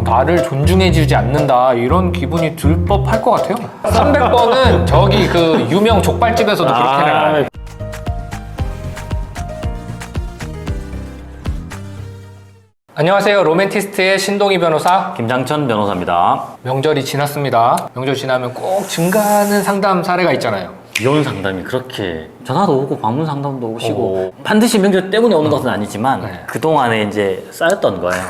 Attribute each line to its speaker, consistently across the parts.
Speaker 1: 나를 존중해주지 않는다 이런 기분이 들 법할 것 같아요. 300번은 저기 그 유명 족발집에서도 그렇게 해요. 안녕하세요. 로맨티스트의 신동희 변호사
Speaker 2: 김장천 변호사입니다.
Speaker 1: 명절이 지났습니다. 명절 지나면 꼭 증가하는 상담 사례가 있잖아요.
Speaker 2: 이혼 상담이 그렇게 전화도 오고 방문 상담도 오시고 반드시 명절 때문에 오는 것은 아니지만
Speaker 1: 네.
Speaker 2: 그동안에 이제 쌓였던 거예요.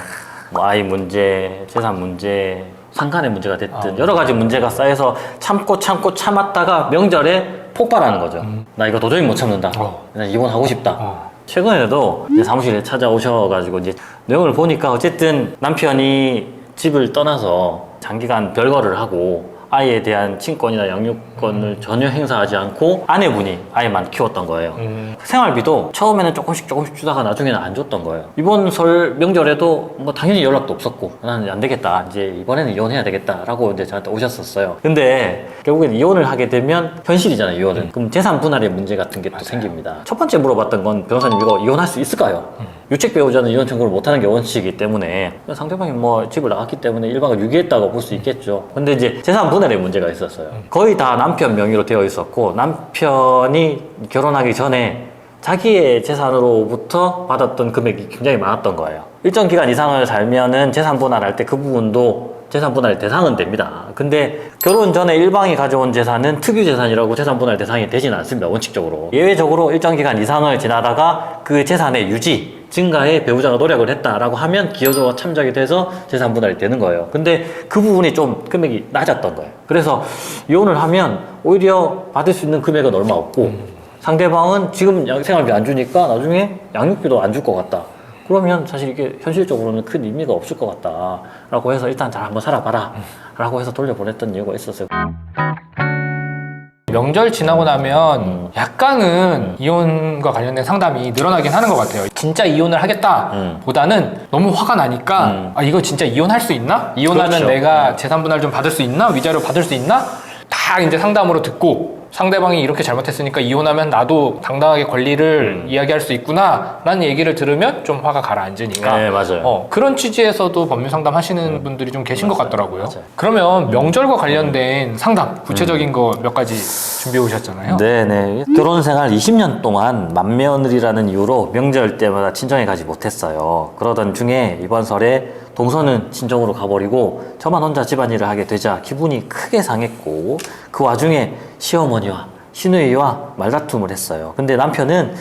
Speaker 2: 뭐 아이 문제, 재산 문제, 상간의 문제가 됐든 여러 가지 문제가 쌓여서 참고 참았다가 명절에 폭발하는 거죠. 나 이거 도저히 못 참는다. 나 이혼하고 싶다. 최근에도 이제 사무실에 찾아오셔가지고 이제 내용을 보니까 어쨌든 남편이 집을 떠나서 장기간 별거를 하고 아이에 대한 친권이나 양육권을 전혀 행사하지 않고 아내분이 아이만 키웠던 거예요. 생활비도 처음에는 조금씩 주다가 나중에는 안 줬던 거예요. 이번 설 명절에도 뭐 당연히 연락도 없었고 나는 안 되겠다. 이제 이번에는 이혼해야 되겠다라고 이제 저한테 오셨었어요. 근데 결국엔 이혼을 하게 되면 현실이잖아요, 이혼은. 그럼 재산 분할의 문제 같은 게 또 생깁니다. 첫 번째 물어봤던 건 변호사님 이거 이혼할 수 있을까요? 유책 배우자는 이혼 청구를 못하는 게 원칙이기 때문에 상대방이 뭐 집을 나갔기 때문에 1박을 유기했다고 볼 수 있겠죠. 근데 이제 재산 분할의 문제가 있었어요. 거의 다 남편 명의로 되어 있었고 남편이 결혼하기 전에 자기의 재산으로부터 받았던 금액이 굉장히 많았던 거예요. 일정 기간 이상을 살면은 재산 분할할 때 그 부분도 재산 분할 대상은 됩니다. 근데 결혼 전에 일방이 가져온 재산은 특유 재산이라고 재산 분할 대상이 되지는 않습니다. 원칙적으로. 예외적으로 일정 기간 이상을 지나다가 그 재산의 유지, 증가에 배우자가 노력을 했다라고 하면 기여도가 참작이 돼서 재산 분할이 되는 거예요. 근데 그 부분이 좀 금액이 낮았던 거예요. 그래서 이혼을 하면 오히려 받을 수 있는 금액은 얼마 없고 상대방은 지금 생활비 안 주니까 나중에 양육비도 안 줄 것 같다. 그러면 사실 이게 현실적으로는 큰 의미가 없을 것 같다 라고 해서 일단 잘 한번 살아봐라 라고 해서 돌려보냈던 이유가 있었어요.
Speaker 1: 명절 지나고 나면 약간은 이혼과 관련된 상담이 늘어나긴 하는 것 같아요. 진짜 이혼을 하겠다 보다는 너무 화가 나니까 아 이거 진짜 이혼할 수 있나? 이혼하면
Speaker 2: 그렇죠.
Speaker 1: 내가 재산 분할 좀 받을 수 있나? 위자료 받을 수 있나? 다 이제 상담으로 듣고 상대방이 이렇게 잘못했으니까 이혼하면 나도 당당하게 권리를 이야기할 수 있구나 라는 얘기를 들으면 좀 화가 가라앉으니까
Speaker 2: 네, 맞아요.
Speaker 1: 그런 취지에서도 법률 상담 하시는 분들이 좀 계신 것 같더라고요.
Speaker 2: 맞아요.
Speaker 1: 그러면 명절과 관련된 상담 구체적인 거 몇 가지 준비해 오셨잖아요.
Speaker 2: 네네. 결혼 생활 20년 동안 맏며느리라는 이유로 명절 때마다 친정에 가지 못했어요. 그러던 중에 이번 설에 동서는 친정으로 가버리고 저만 혼자 집안일을 하게 되자 기분이 크게 상했고 그 와중에 시어머니와 시누이와 말다툼을 했어요. 근데 남편은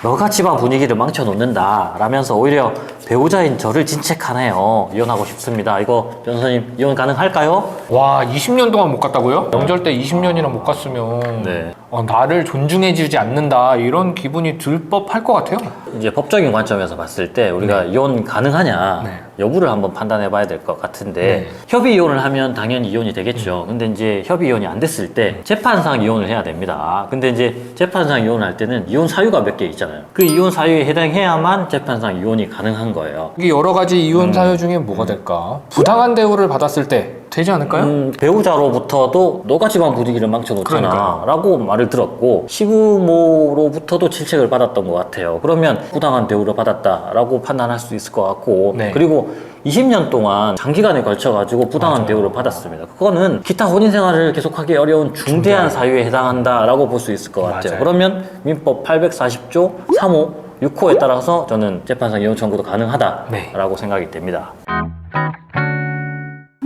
Speaker 2: 너가 집안 분위기를 망쳐놓는다 라면서 오히려 배우자인 저를 진책하네요. 이혼하고 싶습니다. 이거 변호사님 이혼 가능할까요?
Speaker 1: 와 20년 동안 못 갔다고요? 명절 때 20년이나 못 갔으면
Speaker 2: 네.
Speaker 1: 나를 존중해주지 않는다 이런 기분이 들 법할 것 같아요.
Speaker 2: 이제 법적인 관점에서 봤을 때 우리가 이혼 가능하냐
Speaker 1: 네.
Speaker 2: 여부를 한번 판단해 봐야 될 것 같은데 협의 이혼을 하면 당연히 이혼이 되겠죠. 근데 이제 협의 이혼이 안 됐을 때 재판상 이혼을 해야 됩니다. 근데 이제 재판상 이혼을 할 때는 이혼 사유가 몇 개 있잖아요. 그 이혼 사유에 해당해야만 재판상 이혼이 가능한 거예요.
Speaker 1: 이게 여러 가지 이혼 사유 중에 뭐가 될까? 부당한 대우를 받았을 때 되지 않을까요?
Speaker 2: 배우자로부터도 너가 집안 분위기를 망쳐놓잖아
Speaker 1: 그러니까요.
Speaker 2: 라고 말을 들었고 시부모로부터도 질책을 받았던 것 같아요. 그러면 부당한 대우를 받았다라고 판단할 수 있을 것 같고
Speaker 1: 네.
Speaker 2: 그리고 20년 동안 장기간에 걸쳐가지고 부당한
Speaker 1: 맞아요.
Speaker 2: 대우를 받았습니다. 그거는 기타 혼인생활을 계속하기 어려운 중대한 사유에 해당한다라고 볼 수 있을 것 같아요.
Speaker 1: 맞아요.
Speaker 2: 그러면 민법 840조 3호 6호에 따라서 저는 재판상 이혼 청구도 가능하다라고 생각이 됩니다.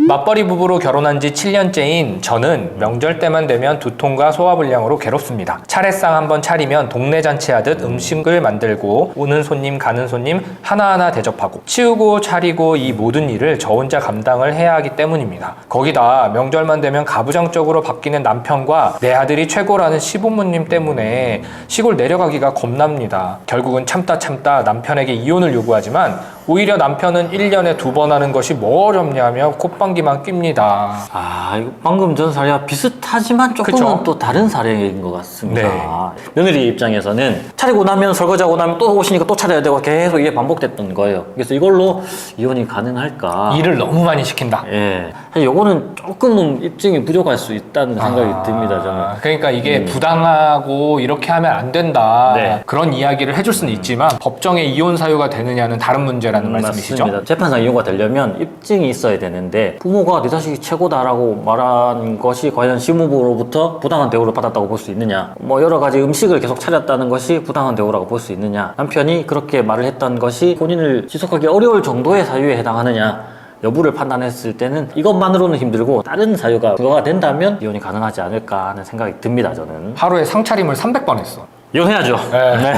Speaker 1: 맞벌이 부부로 결혼한 지 7년째인 저는 명절 때만 되면 두통과 소화불량으로 괴롭습니다. 차례상 한번 차리면 동네 잔치하듯 음식을 만들고 오는 손님 가는 손님 하나하나 대접하고 치우고 차리고 이 모든 일을 저 혼자 감당을 해야 하기 때문입니다. 거기다 명절만 되면 가부장적으로 바뀌는 남편과 내 아들이 최고라는 시부모님 때문에 시골 내려가기가 겁납니다. 결국은 참다 남편에게 이혼을 요구하지만 오히려 남편은 1년에 2번 하는 것이 뭐 어렵냐며 콧방귀만 낍니다.
Speaker 2: 아, 이거 방금 전 사례와 비슷하지만 조금은
Speaker 1: 그쵸?
Speaker 2: 또 다른 사례인 것 같습니다.
Speaker 1: 네.
Speaker 2: 며느리 입장에서는 차리고 나면 설거지하고 나면 또 오시니까 또 차려야 되고 계속 이게 반복됐던 거예요. 그래서 이걸로 이혼이 가능할까?
Speaker 1: 일을 너무 많이 시킨다.
Speaker 2: 예. 사실 요거는 조금은 입증이 부족할 수 있다는 생각이 듭니다, 저는.
Speaker 1: 그러니까 이게 부당하고 이렇게 하면 안 된다.
Speaker 2: 네.
Speaker 1: 그런 이야기를 해줄 수는 있지만 법정에 이혼 사유가 되느냐는 다른 문제라 된다라는 말씀이시죠?
Speaker 2: 맞습니다. 재판상 이유가 되려면 입증이 있어야 되는데 부모가 네 자식이 최고다라고 말한 것이 과연 시부모로부터 부당한 대우를 받았다고 볼 수 있느냐, 뭐 여러 가지 음식을 계속 차렸다는 것이 부당한 대우라고 볼 수 있느냐, 남편이 그렇게 말을 했던 것이 본인을 지속하기 어려울 정도의 사유에 해당하느냐 여부를 판단했을 때는 이것만으로는 힘들고 다른 사유가 부여가 된다면 이혼이 가능하지 않을까 하는 생각이 듭니다. 저는
Speaker 1: 하루에 상차림을 300번 했어.
Speaker 2: 이혼해야죠.
Speaker 1: 네.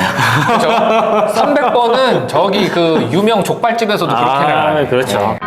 Speaker 1: 300번은 저기 그 유명 족발집에서도 그렇게는 안 해요.
Speaker 2: 그렇죠.
Speaker 1: 네.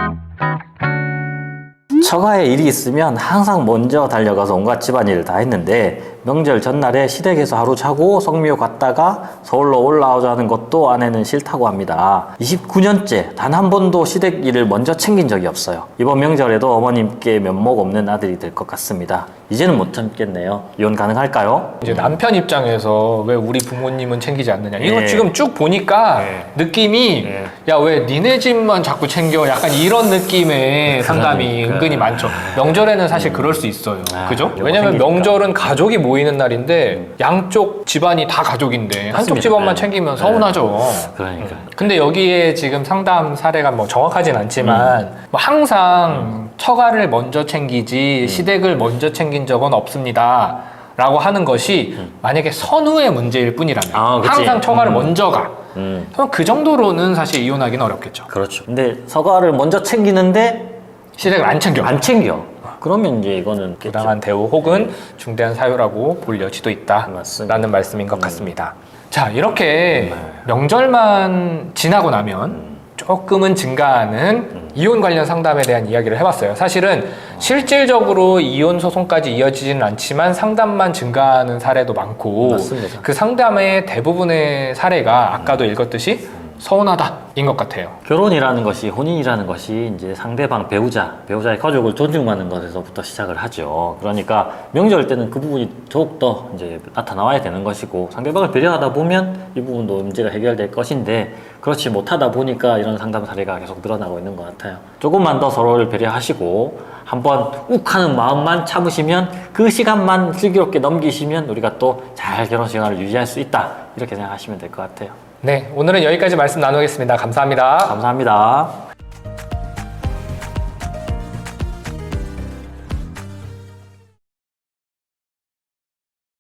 Speaker 2: 처가에 일이 있으면 항상 먼저 달려가서 온갖 집안일을 다 했는데 명절 전날에 시댁에서 하루 자고 성묘 갔다가 서울로 올라오자는 것도 아내는 싫다고 합니다. 29년째 단 한 번도 시댁 일을 먼저 챙긴 적이 없어요. 이번 명절에도 어머님께 면목 없는 아들이 될 것 같습니다. 이제는 못 참겠네요. 이혼 가능할까요?
Speaker 1: 이제 남편 입장에서 왜 우리 부모님은 챙기지 않느냐. 이거
Speaker 2: 예.
Speaker 1: 지금 쭉 보니까
Speaker 2: 예.
Speaker 1: 느낌이
Speaker 2: 예.
Speaker 1: 야, 왜 니네 집만 자꾸 챙겨? 약간 이런 느낌의 상담이
Speaker 2: 그러니까.
Speaker 1: 은근히 많죠. 명절에는 사실 그럴 수 있어요. 그죠?
Speaker 2: 이거
Speaker 1: 왜냐면
Speaker 2: 챙기니까.
Speaker 1: 명절은 가족이 모이는 날인데 양쪽 집안이 다 가족인데 한쪽
Speaker 2: 맞습니다.
Speaker 1: 집안만
Speaker 2: 네.
Speaker 1: 챙기면 서운하죠.
Speaker 2: 그러니까.
Speaker 1: 근데 여기에 지금 상담 사례가 뭐 정확하진 않지만 뭐 항상 처가를 먼저 챙기지 시댁을 먼저 챙긴 적은 없습니다 라고 하는 것이 만약에 선후의 문제일 뿐이라면
Speaker 2: 아, 그치.
Speaker 1: 항상 처가를 먼저 가 그럼 그 정도로는 사실 이혼하기는 어렵겠죠.
Speaker 2: 그렇죠. 근데 서가를 먼저 챙기는데
Speaker 1: 시댁을 안 챙겨.
Speaker 2: 안 챙겨. 그러면 이제 이거는
Speaker 1: 부당한 대우 혹은 중대한 사유라고 볼 여지도
Speaker 2: 맞습니다.
Speaker 1: 있다라는 말씀인 것 같습니다. 자, 이렇게 명절만 지나고 나면 조금은 증가하는 이혼 관련 상담에 대한 이야기를 해봤어요. 사실은 실질적으로 이혼 소송까지 이어지지는 않지만 상담만 증가하는 사례도 많고
Speaker 2: 맞습니다.
Speaker 1: 그 상담의 대부분의 사례가 아까도 읽었듯이 서운하다인 것 같아요.
Speaker 2: 결혼이라는 것이, 혼인이라는 것이 이제 상대방 배우자의 가족을 존중하는 것에서부터 시작을 하죠. 그러니까 명절 때는 그 부분이 더욱더 이제 나타나와야 되는 것이고, 상대방을 배려하다 보면 이 부분도 문제가 해결될 것인데, 그렇지 못하다 보니까 이런 상담 사례가 계속 늘어나고 있는 것 같아요. 조금만 더 서로를 배려하시고, 한번 욱 하는 마음만 참으시면, 그 시간만 슬기롭게 넘기시면 우리가 또 잘 결혼 생활을 유지할 수 있다. 이렇게 생각하시면 될 것 같아요.
Speaker 1: 네, 오늘은 여기까지 말씀 나누겠습니다. 감사합니다.
Speaker 2: 감사합니다.